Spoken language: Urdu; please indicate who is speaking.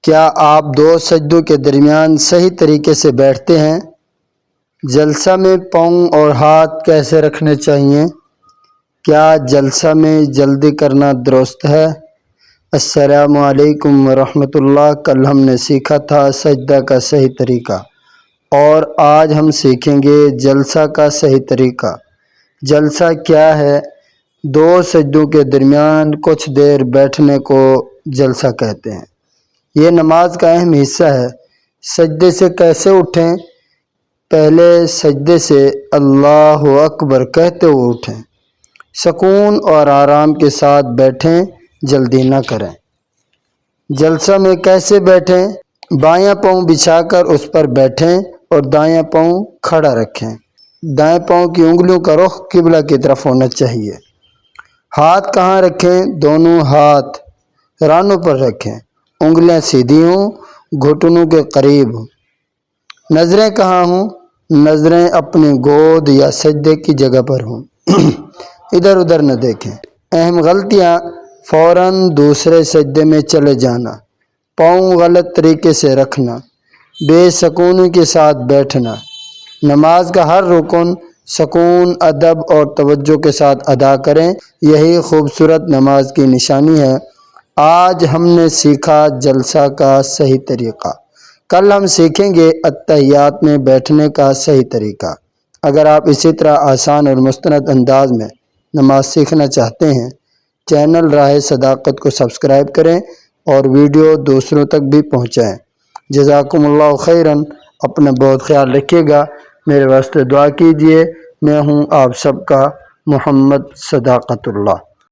Speaker 1: کیا آپ دو سجدوں کے درمیان صحیح طریقے سے بیٹھتے ہیں؟ جلسہ میں پاؤں اور ہاتھ کیسے رکھنے چاہیے؟ کیا جلسہ میں جلدی کرنا درست ہے؟ السلام علیکم ورحمۃ اللہ۔ کل ہم نے سیکھا تھا سجدہ کا صحیح طریقہ، اور آج ہم سیکھیں گے جلسہ کا صحیح طریقہ۔ جلسہ کیا ہے؟ دو سجدوں کے درمیان کچھ دیر بیٹھنے کو جلسہ کہتے ہیں۔ یہ نماز کا اہم حصہ ہے۔ سجدے سے کیسے اٹھیں؟ پہلے سجدے سے اللہ اکبر کہتے ہوئے اٹھیں۔ سکون اور آرام کے ساتھ بیٹھیں، جلدی نہ کریں۔ جلسہ میں کیسے بیٹھیں؟ بایاں پاؤں بچھا کر اس پر بیٹھیں اور دایاں پاؤں کھڑا رکھیں۔ دائیں پاؤں کی انگلیوں کا رخ قبلہ کی طرف ہونا چاہیے۔ ہاتھ کہاں رکھیں؟ دونوں ہاتھ رانوں پر رکھیں، انگلیاں سیدھی ہوں، گھٹنوں کے قریب ہوں۔ نظریں کہاں ہوں؟ نظریں اپنی گود یا سجدے کی جگہ پر ہوں، ادھر ادھر نہ دیکھیں۔ اہم غلطیاں: فوراً دوسرے سجدے میں چلے جانا، پاؤں غلط طریقے سے رکھنا، بے سکونی کے ساتھ بیٹھنا۔ نماز کا ہر رکن سکون، ادب اور توجہ کے ساتھ ادا کریں، یہی خوبصورت نماز کی نشانی ہے۔ آج ہم نے سیکھا جلسہ کا صحیح طریقہ۔ کل ہم سیکھیں گے اتحیات میں بیٹھنے کا صحیح طریقہ۔ اگر آپ اسی طرح آسان اور مستند انداز میں نماز سیکھنا چاہتے ہیں، چینل راہ صداقت کو سبسکرائب کریں اور ویڈیو دوسروں تک بھی پہنچائیں۔ جزاکم اللہ خیراً۔ اپنا بہت خیال رکھیے گا، میرے واسطے دعا کیجیے۔ میں ہوں آپ سب کا محمد صداقت اللہ۔